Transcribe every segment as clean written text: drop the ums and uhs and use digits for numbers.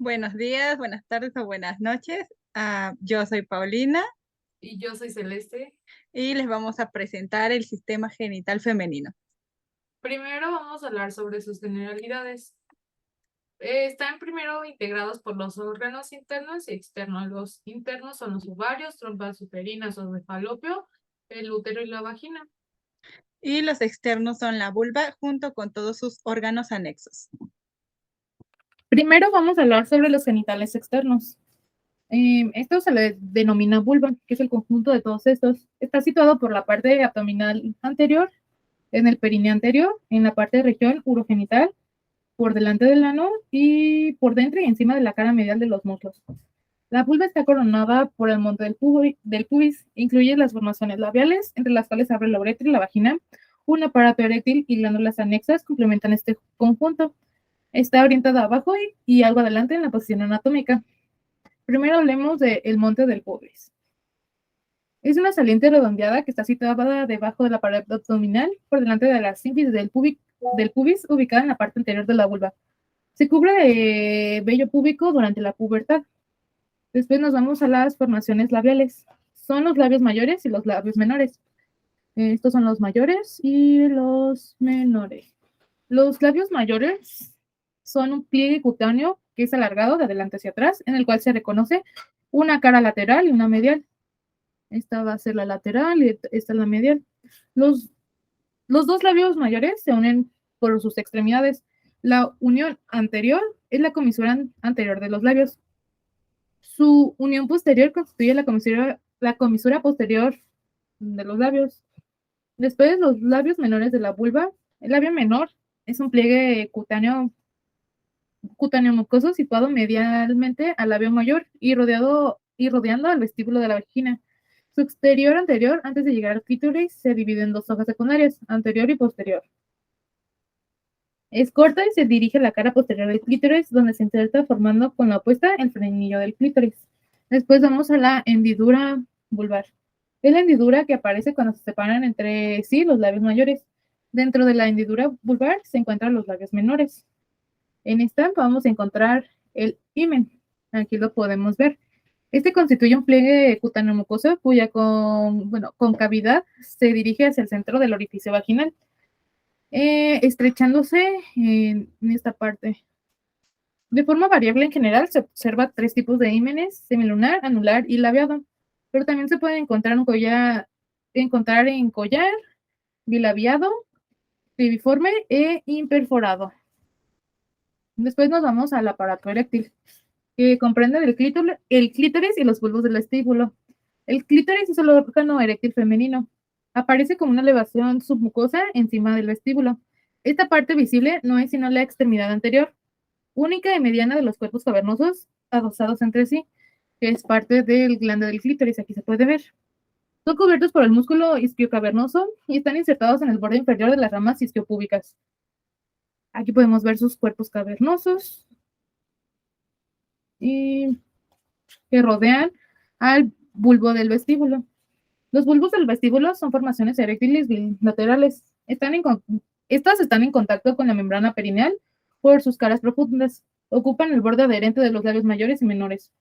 Buenos días, buenas tardes o buenas noches. Yo soy Paulina Y yo soy Celeste. y les vamos a presentar el sistema genital femenino. Primero vamos a hablar sobre sus generalidades. Están primero integrados por los órganos internos y externos. Los internos son los ovarios, trompas uterinas o de falopio, el útero y la vagina. Y los externos son la vulva junto con todos sus órganos anexos. Primero vamos a hablar sobre los genitales externos. Esto se le denomina vulva, que es el conjunto de todos estos. Está situado por la parte abdominal anterior, en el perineo anterior, en la parte de región urogenital, por delante del ano y por dentro y encima de la cara medial de los muslos. La vulva está coronada por el monte del pubis. Incluye las formaciones labiales, entre las cuales abre la uretra y la vagina. Un aparato eréctil y glándulas anexas complementan este conjunto. Está orientada abajo y algo adelante en la posición anatómica. Primero hablemos del monte del pubis. Es una saliente redondeada que está situada debajo de la pared abdominal, por delante de la sínfisis del pubis, ubicada en la parte anterior de la vulva. Se cubre de vello púbico durante la pubertad. Después nos vamos a las formaciones labiales. Son los labios mayores y los labios menores. Estos son los mayores y los menores. Los labios mayores son un pliegue cutáneo que es alargado de adelante hacia atrás, en el cual se reconoce una cara lateral y una medial. Esta va a ser la lateral y esta es la medial. Los, los dos labios mayores se unen por sus extremidades. La unión anterior es la comisura anterior de los labios. Su unión posterior constituye la comisura posterior de los labios. Después, los labios menores de la vulva. El labio menor es un pliegue cutáneo mucoso situado medialmente al labio mayor y rodeando al vestíbulo de la vagina. Su exterior anterior, antes de llegar al clítoris, se divide en dos hojas secundarias, anterior y posterior. Es corta y se dirige a la cara posterior del clítoris, donde se inserta formando con la opuesta el frenillo del clítoris. Después vamos a la hendidura vulvar. Es la hendidura que aparece cuando se separan entre sí los labios mayores. Dentro de la hendidura vulvar se encuentran los labios menores. En esta vamos a encontrar el himen. Aquí lo podemos ver. Este constituye un pliegue cutáneo mucoso cuya concavidad se dirige hacia el centro del orificio vaginal, estrechándose en esta parte. De forma variable en general se observa tres tipos de himenes: semilunar, anular y labiado, pero también se puede encontrar en collar, bilabiado, pibiforme e imperforado. Después nos vamos al aparato eréctil, que comprende el clítoris y los bulbos del vestíbulo. El clítoris es el órgano eréctil femenino. Aparece como una elevación submucosa encima del vestíbulo. Esta parte visible no es sino la extremidad anterior, única y mediana de los cuerpos cavernosos adosados entre sí, que es parte del glande del clítoris, aquí se puede ver. Son cubiertos por el músculo isquiocavernoso y están insertados en el borde inferior de las ramas isquiopúbicas. Aquí podemos ver sus cuerpos cavernosos y que rodean al bulbo del vestíbulo. Los bulbos del vestíbulo son formaciones eréctiles bilaterales. Estas están en contacto con la membrana perineal por sus caras profundas. Ocupan el borde adherente de los labios mayores y menores.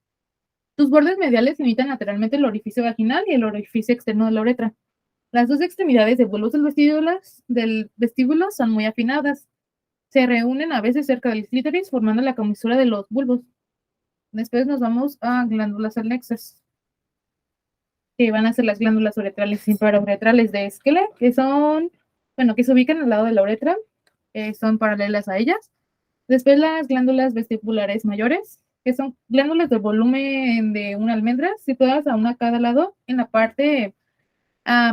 Sus bordes mediales limitan lateralmente el orificio vaginal y el orificio externo de la uretra. Las dos extremidades de bulbos del vestíbulo son muy afinadas. Se reúnen a veces cerca del clítoris formando la comisura de los bulbos. Después nos vamos a glándulas anexas, que van a ser las glándulas uretrales y parauretrales de Esquele, que se ubican al lado de la uretra, son paralelas a ellas. Después las glándulas vesticulares mayores, que son glándulas de volumen de una almendra, situadas a una a cada lado en la parte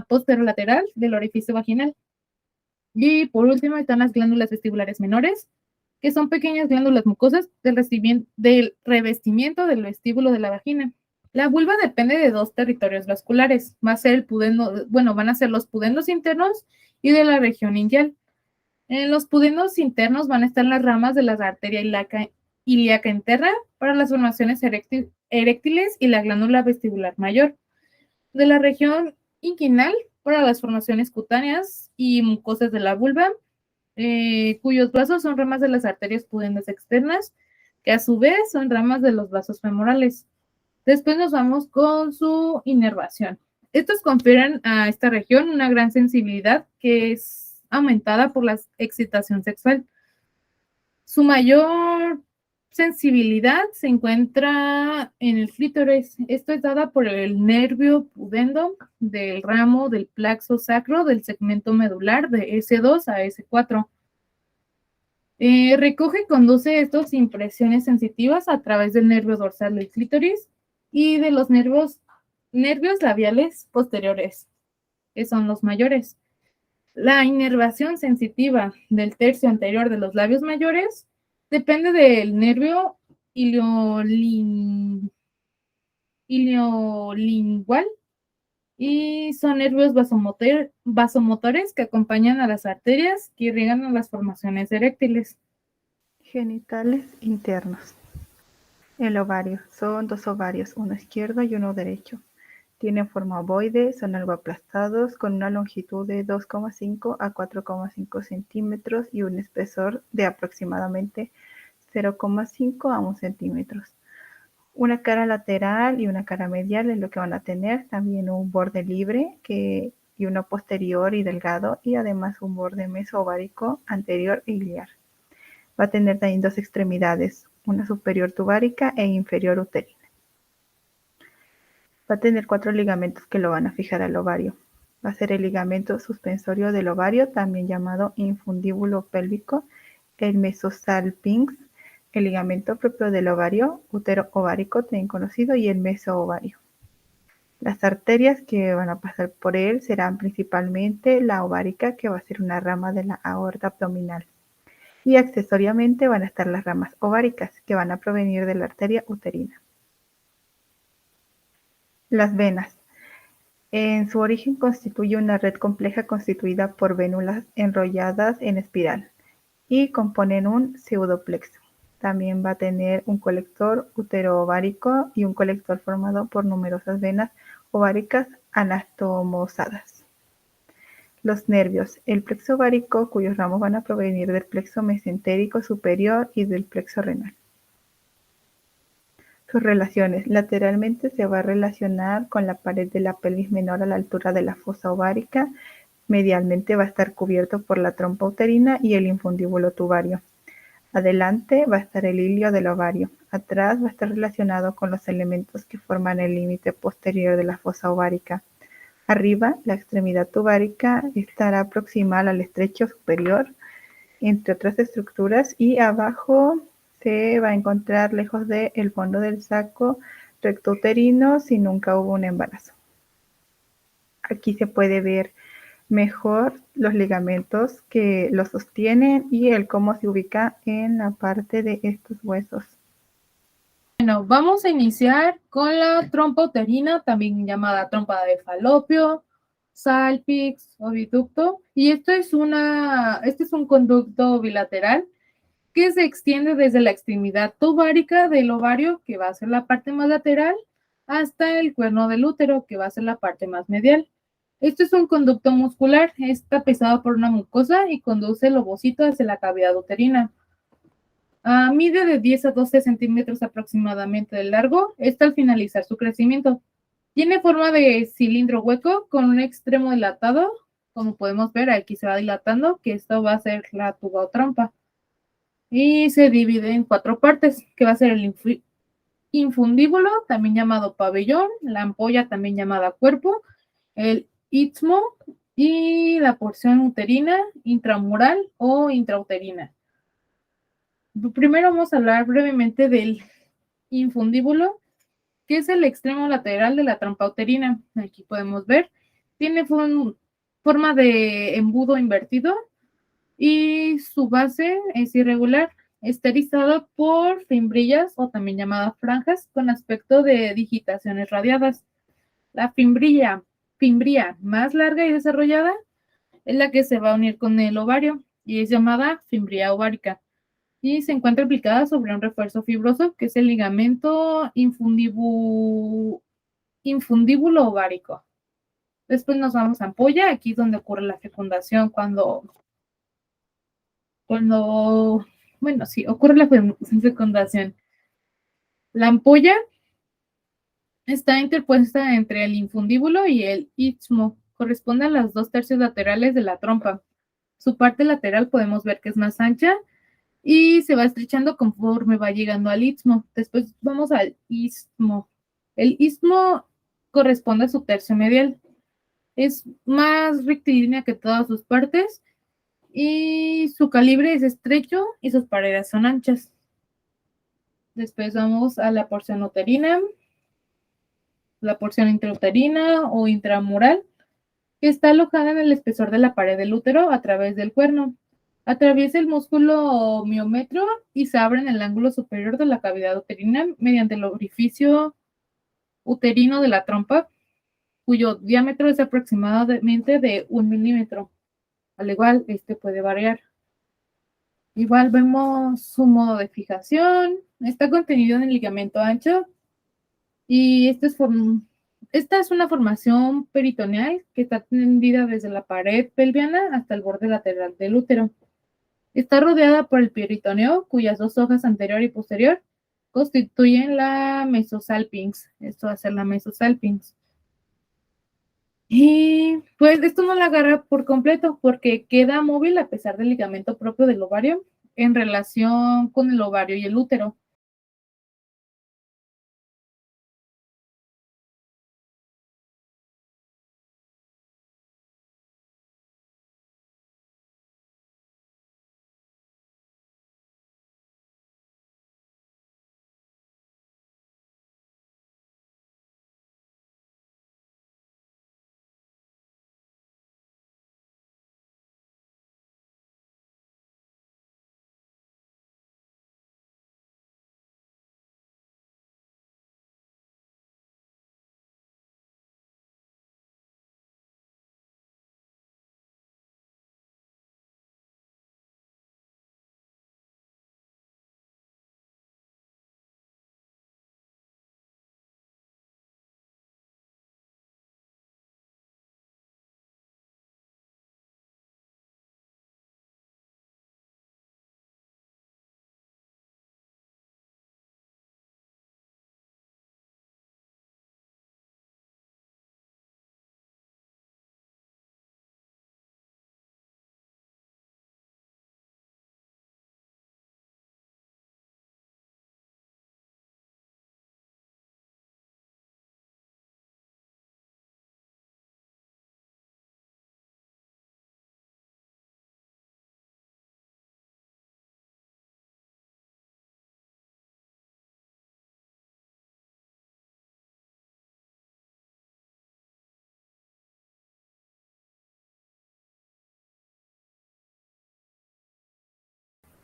posterolateral del orificio vaginal. Y por último están las glándulas vestibulares menores, que son pequeñas glándulas mucosas del revestimiento del vestíbulo de la vagina. La vulva depende de dos territorios vasculares. Van a ser los pudendos internos y de la región inguinal. En los pudendos internos van a estar las ramas de la arteria ilíaca interna para las formaciones eréctiles y la glándula vestibular mayor. De la región inguinal para las formaciones cutáneas y mucosas de la vulva, cuyos vasos son ramas de las arterias pudendas externas que a su vez son ramas de los vasos femorales. Después nos vamos con su inervación. Estos confieren a esta región una gran sensibilidad que es aumentada por la excitación sexual. Su mayor sensibilidad se encuentra en el clítoris. Esto es dada por el nervio pudendo del ramo del plexo sacro del segmento medular de S2 a S4. Recoge y conduce estas impresiones sensitivas a través del nervio dorsal del clítoris y de los nervios labiales posteriores, que son los mayores. La inervación sensitiva del tercio anterior de los labios mayores depende del nervio iliolingual y son nervios vasomotores que acompañan a las arterias que irrigan a las formaciones eréctiles. Genitales internos. El ovario. Son 2 ovarios, uno izquierdo y uno derecho. Tienen forma ovoide, son algo aplastados, con una longitud de 2,5 a 4,5 centímetros y un espesor de aproximadamente 0,5 a 1 centímetros. Una cara lateral y una cara medial es lo que van a tener. También un borde libre y uno posterior y delgado, y además un borde mesoovárico anterior e iliar. Va a tener también 2 extremidades, una superior tubárica e inferior uterina. Va a tener 4 ligamentos que lo van a fijar al ovario. Va a ser el ligamento suspensorio del ovario, también llamado infundíbulo pélvico, el mesosalpinx, el ligamento propio del ovario, útero ovárico, también conocido, y el mesoovario. Las arterias que van a pasar por él serán principalmente la ovárica, que va a ser una rama de la aorta abdominal. Y accesoriamente van a estar las ramas ováricas, que van a provenir de la arteria uterina. Las venas. En su origen constituye una red compleja constituida por vénulas enrolladas en espiral y componen un pseudoplexo. También va a tener un colector uteroovárico y un colector formado por numerosas venas ováricas anastomosadas. Los nervios. El plexo ovárico, cuyos ramos van a provenir del plexo mesentérico superior y del plexo renal. Sus relaciones. Lateralmente se va a relacionar con la pared de la pelvis menor a la altura de la fosa ovárica. Medialmente va a estar cubierto por la trompa uterina y el infundíbulo tubario. Adelante va a estar el hilio del ovario. Atrás va a estar relacionado con los elementos que forman el límite posterior de la fosa ovárica. Arriba, la extremidad tubaria estará proximal al estrecho superior, entre otras estructuras, y abajo se va a encontrar lejos del fondo del saco rectouterino si nunca hubo un embarazo. Aquí se puede ver mejor los ligamentos que lo sostienen y el cómo se ubica en la parte de estos huesos. Bueno, vamos a iniciar con la trompa uterina, también llamada trompa de falopio, salpix, oviducto, y este es un conducto bilateral que se extiende desde la extremidad tuvárica del ovario, que va a ser la parte más lateral, hasta el cuerno del útero, que va a ser la parte más medial. Este es un conducto muscular, está pesado por una mucosa y conduce el ovocito hacia la cavidad uterina. Mide de 10 a 12 centímetros aproximadamente de largo, está al finalizar su crecimiento. Tiene forma de cilindro hueco con un extremo dilatado, como podemos ver, aquí se va dilatando, que esto va a ser la tuba o trompa. Y se divide en 4 partes, que va a ser el infundíbulo, también llamado pabellón, la ampolla, también llamada cuerpo, el istmo y la porción uterina, intramural o intrauterina. Primero vamos a hablar brevemente del infundíbulo, que es el extremo lateral de la trompa uterina. Aquí podemos ver, tiene forma de embudo invertido y su base es irregular. Está erizado por fimbrillas o también llamadas franjas con aspecto de digitaciones radiadas. La fimbria más larga y desarrollada es la que se va a unir con el ovario y es llamada fimbria ovárica. Y se encuentra aplicada sobre un refuerzo fibroso que es el ligamento infundíbulo ovárico. Después nos vamos a ampolla, aquí es donde ocurre la fecundación cuando bueno, sí, ocurre la fecundación. La ampolla está interpuesta entre el infundíbulo y el istmo. Corresponde a los 2/3 laterales de la trompa. Su parte lateral podemos ver que es más ancha y se va estrechando conforme va llegando al istmo. Después vamos al istmo. El istmo corresponde a su tercio medial. Es más rectilínea que todas sus partes y su calibre es estrecho y sus paredes son anchas. Después vamos a la porción uterina, la porción intrauterina o intramural, que está alojada en el espesor de la pared del útero a través del cuerno. Atraviesa el músculo miometro y se abre en el ángulo superior de la cavidad uterina mediante el orificio uterino de la trompa, cuyo diámetro es aproximadamente de 1 milímetro. Al igual, este puede variar. Igual vemos su modo de fijación. Está contenido en el ligamento ancho y esta es una formación peritoneal que está tendida desde la pared pelviana hasta el borde lateral del útero. Está rodeada por el peritoneo, cuyas 2 hojas anterior y posterior constituyen la mesosalpinx. Esto va a ser la mesosalpinx. Y pues esto no la agarra por completo porque queda móvil a pesar del ligamento propio del ovario en relación con el ovario y el útero.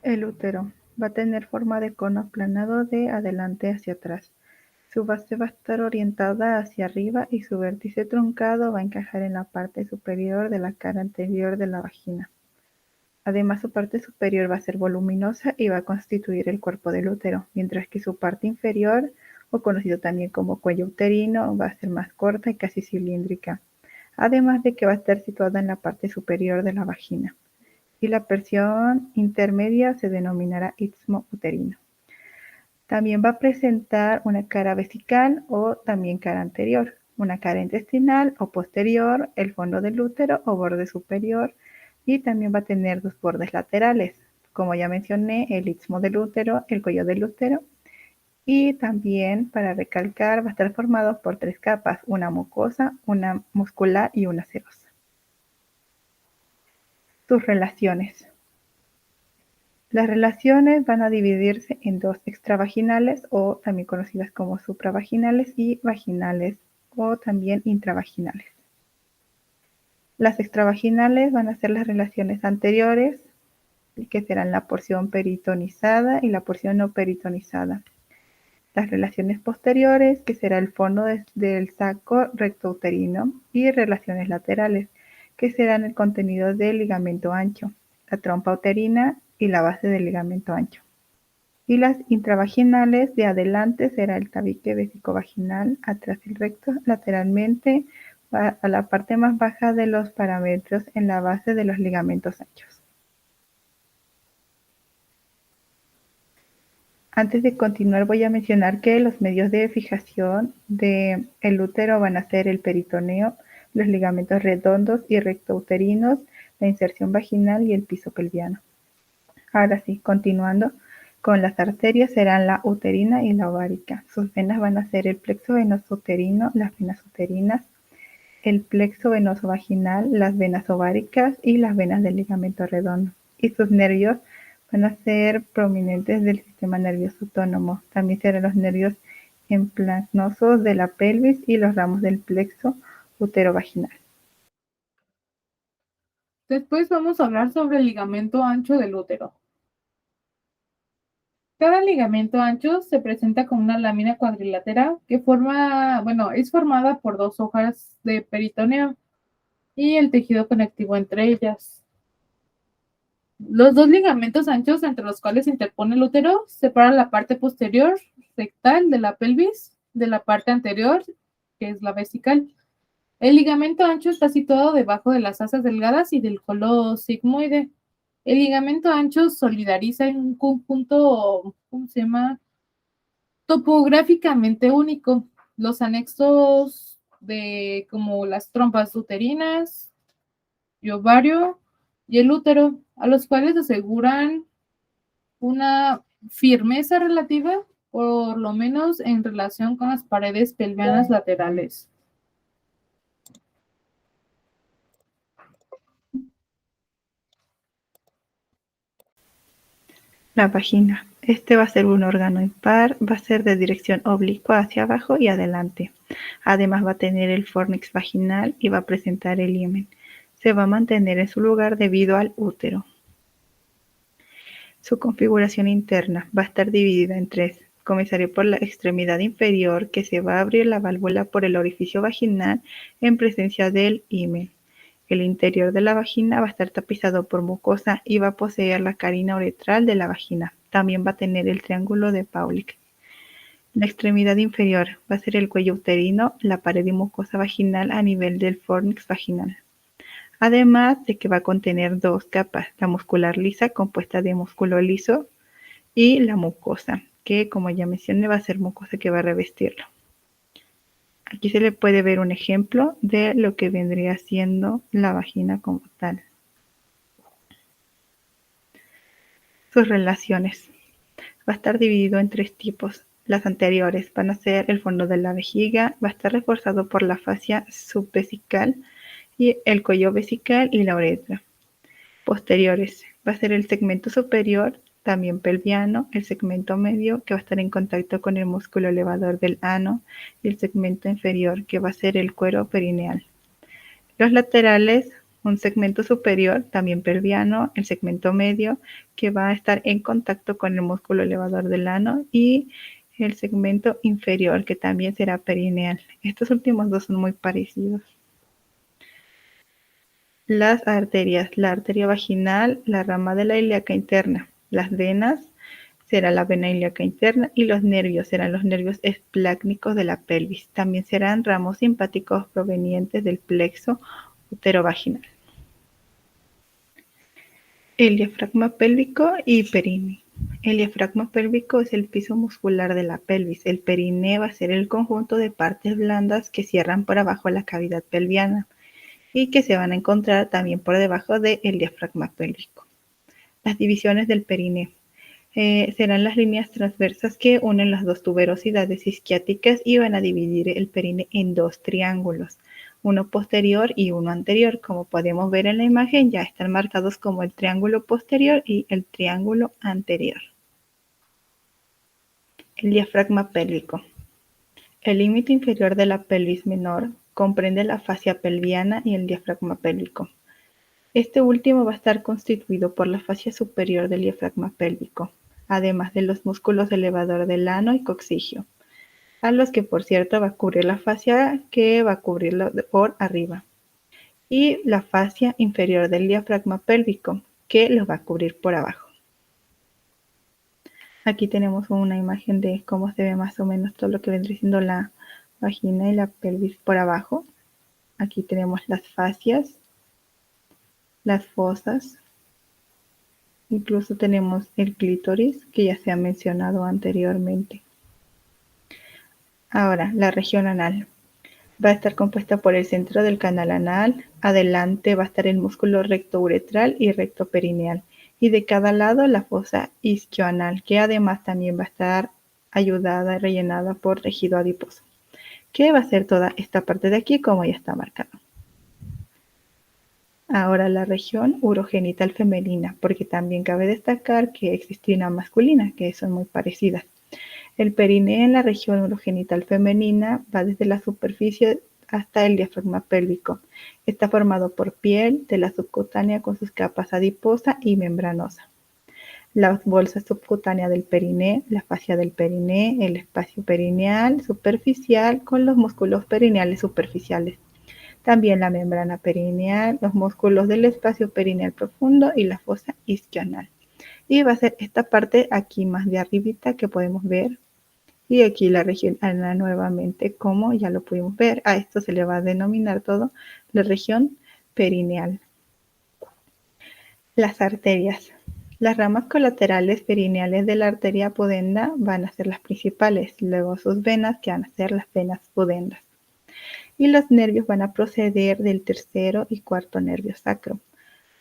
El útero va a tener forma de cono aplanado de adelante hacia atrás. Su base va a estar orientada hacia arriba y su vértice truncado va a encajar en la parte superior de la cara anterior de la vagina. Además, su parte superior va a ser voluminosa y va a constituir el cuerpo del útero, mientras que su parte inferior, o conocido también como cuello uterino, va a ser más corta y casi cilíndrica, además de que va a estar situada en la parte superior de la vagina. Y la porción intermedia se denominará istmo uterino. También va a presentar una cara vesical o también cara anterior, una cara intestinal o posterior, el fondo del útero o borde superior, y también va a tener 2 bordes laterales, como ya mencioné, el istmo del útero, el cuello del útero, y también, para recalcar, va a estar formado por 3 capas, una mucosa, una muscular y una serosa. Sus relaciones. Las relaciones van a dividirse en 2 extravaginales o también conocidas como supravaginales y vaginales o también intravaginales. Las extravaginales van a ser las relaciones anteriores, que serán la porción peritonizada y la porción no peritonizada. Las relaciones posteriores, que será el fondo del saco rectouterino, y relaciones laterales, que serán el contenido del ligamento ancho, la trompa uterina y la base del ligamento ancho. Y las intravaginales, de adelante será el tabique vesicovaginal, atrás el recto, lateralmente a la parte más baja de los parámetros en la base de los ligamentos anchos. Antes de continuar voy a mencionar que los medios de fijación del útero van a ser el peritoneo, los ligamentos redondos y rectouterinos, la inserción vaginal y el piso pelviano. Ahora sí, continuando con las arterias, serán la uterina y la ovárica. Sus venas van a ser el plexo venoso uterino, las venas uterinas, el plexo venoso vaginal, las venas ováricas y las venas del ligamento redondo. Y sus nervios van a ser prominentes del sistema nervioso autónomo. También serán los nervios emplanosos de la pelvis y los ramos del plexo uterovaginal. Después vamos a hablar sobre el ligamento ancho del útero. Cada ligamento ancho se presenta como una lámina cuadrilátera que es formada por dos hojas de peritoneo y el tejido conectivo entre ellas. Los dos ligamentos anchos entre los cuales se interpone el útero separan la parte posterior rectal de la pelvis de la parte anterior, que es la vesical. El ligamento ancho está situado debajo de las asas delgadas y del colo sigmoide. El ligamento ancho solidariza en un conjunto, topográficamente único. Los anexos de como las trompas uterinas y ovario y el útero, a los cuales aseguran una firmeza relativa, por lo menos en relación con las paredes pelvianas laterales. La vagina. Este va a ser un órgano impar, va a ser de dirección oblicua hacia abajo y adelante. Además va a tener el fornix vaginal y va a presentar el himen. Se va a mantener en su lugar debido al útero. Su configuración interna va a estar dividida en tres. Comenzaré por la extremidad inferior, que se va a abrir la válvula por el orificio vaginal en presencia del himen. El interior de la vagina va a estar tapizado por mucosa y va a poseer la carina uretral de la vagina. También va a tener el triángulo de Paulik. La extremidad inferior va a ser el cuello uterino, la pared y mucosa vaginal a nivel del fornix vaginal. Además de que va a contener dos capas, la muscular lisa compuesta de músculo liso y la mucosa, que como ya mencioné va a ser mucosa que va a revestirlo. Aquí se le puede ver un ejemplo de lo que vendría siendo la vagina como tal. Sus relaciones. Va a estar dividido en tres tipos. Las anteriores van a ser el fondo de la vejiga, va a estar reforzado por la fascia subvesical y el cuello vesical y la uretra. Posteriores va a ser el segmento superior, también pelviano, el segmento medio que va a estar en contacto con el músculo elevador del ano y el segmento inferior que va a ser el cuero perineal. Los laterales, un segmento superior, también pelviano, el segmento medio que va a estar en contacto con el músculo elevador del ano y el segmento inferior que también será perineal. Estos últimos dos son muy parecidos. Las arterias, la arteria vaginal, la rama de la ilíaca interna, las venas será la vena ilíaca interna y los nervios serán los nervios esplácnicos de la pelvis. También serán ramos simpáticos provenientes del plexo uterovaginal. El diafragma pélvico y perine. El diafragma pélvico es el piso muscular de la pelvis. El perine va a ser el conjunto de partes blandas que cierran por abajo la cavidad pelviana y que se van a encontrar también por debajo del diafragma pélvico. Las divisiones del perine serán las líneas transversas que unen las dos tuberosidades isquiáticas y van a dividir el perine en dos triángulos, uno posterior y uno anterior. Como podemos ver en la imagen, ya están marcados como el triángulo posterior y el triángulo anterior. El diafragma pélvico. El límite inferior de la pelvis menor comprende la fascia pelviana y el diafragma pélvico. Este último va a estar constituido por la fascia superior del diafragma pélvico, además de los músculos elevador del ano y coccigio, a los que por cierto va a cubrir la fascia que va a cubrirlo por arriba, y la fascia inferior del diafragma pélvico, que lo va a cubrir por abajo. Aquí tenemos una imagen de cómo se ve más o menos todo lo que vendría siendo la vagina y la pelvis por abajo. Aquí tenemos las fascias, las fosas, Incluso tenemos el clítoris, que ya se ha mencionado anteriormente. Ahora, la región anal. Va a estar compuesta por el centro del canal anal, adelante va a estar el músculo recto-uretral y recto-perineal, y de cada lado la fosa isquioanal, que además también va a estar ayudada y rellenada por tejido adiposo, que va a ser toda esta parte de aquí como ya está marcado. Ahora la región urogenital femenina, porque también cabe destacar que existe una masculina, que son muy parecidas. El perineo en la región urogenital femenina va desde la superficie hasta el diafragma pélvico. Está formado por piel, tela subcutánea con sus capas adiposa y membranosa. La bolsa subcutánea del perineo, la fascia del perineo, el espacio perineal superficial con los músculos perineales superficiales. También la membrana perineal, los músculos del espacio perineal profundo y la fosa isquioanal. Y va a ser esta parte aquí más de arribita que podemos ver. Y aquí la región anal nuevamente, como ya lo pudimos ver, a esto se le va a denominar todo la región perineal. Las arterias. Las ramas colaterales perineales de la arteria pudenda van a ser las principales, luego sus venas que van a ser las venas pudendas. Y los nervios van a proceder del tercero y cuarto nervio sacro,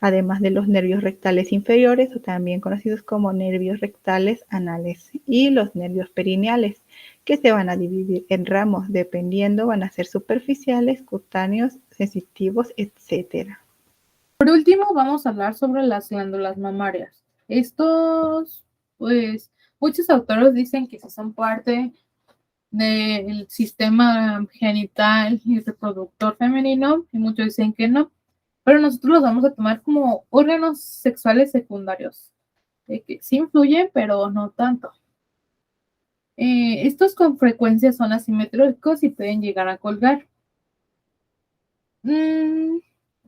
además de los nervios rectales inferiores o también conocidos como nervios rectales anales y los nervios perineales, que se van a dividir en ramos dependiendo, van a ser superficiales, cutáneos, sensitivos, etc. Por último, vamos a hablar sobre las glándulas mamarias. Estos, pues, muchos autores dicen que sí son parte del sistema genital y reproductor femenino y muchos dicen que no, pero nosotros los vamos a tomar como órganos sexuales secundarios, que sí influyen, pero no tanto. Estos con frecuencia son asimétricos y pueden llegar a colgar.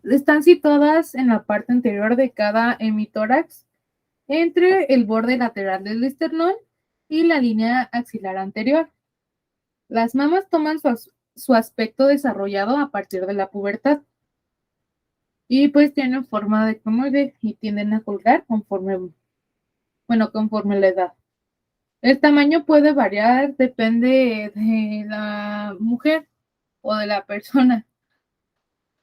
Están situadas en la parte anterior de cada hemitórax, entre el borde lateral del esternón y la línea axilar anterior. Las mamas toman su aspecto desarrollado a partir de la pubertad y pues tienen forma de comoide y tienden a colgar conforme la edad. El tamaño puede variar, depende de la mujer o de la persona.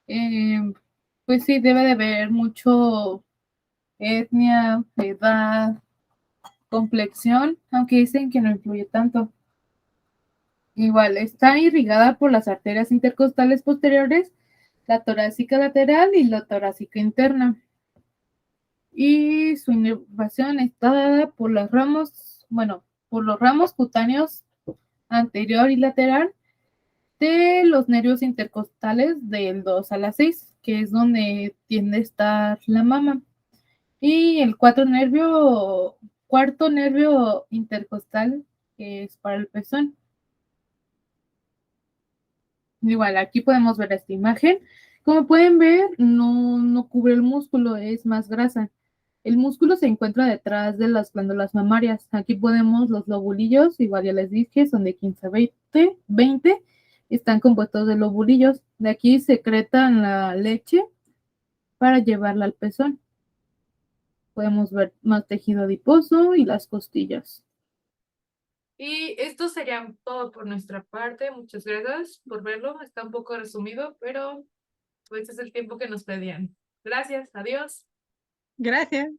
Pues sí, debe de haber mucho etnia, edad, complexión, aunque dicen que no influye tanto. Igual, está irrigada por las arterias intercostales posteriores, la torácica lateral y la torácica interna. Y su inervación está dada por los ramos cutáneos anterior y lateral de los nervios intercostales del 2 a la 6, que es donde tiende a estar la mama. Y el cuarto nervio intercostal, que es para el pezón. Igual, aquí podemos ver esta imagen. Como pueden ver, no cubre el músculo, es más grasa. El músculo se encuentra detrás de las glándulas mamarias. Aquí podemos los lobulillos, igual ya les dije, son de 15 a 20, están compuestos de lobulillos. De aquí secretan la leche para llevarla al pezón. Podemos ver más tejido adiposo y las costillas. Y esto sería todo por nuestra parte. Muchas gracias por verlo. Está un poco resumido, pero pues es el tiempo que nos pedían. Gracias, adiós. Gracias.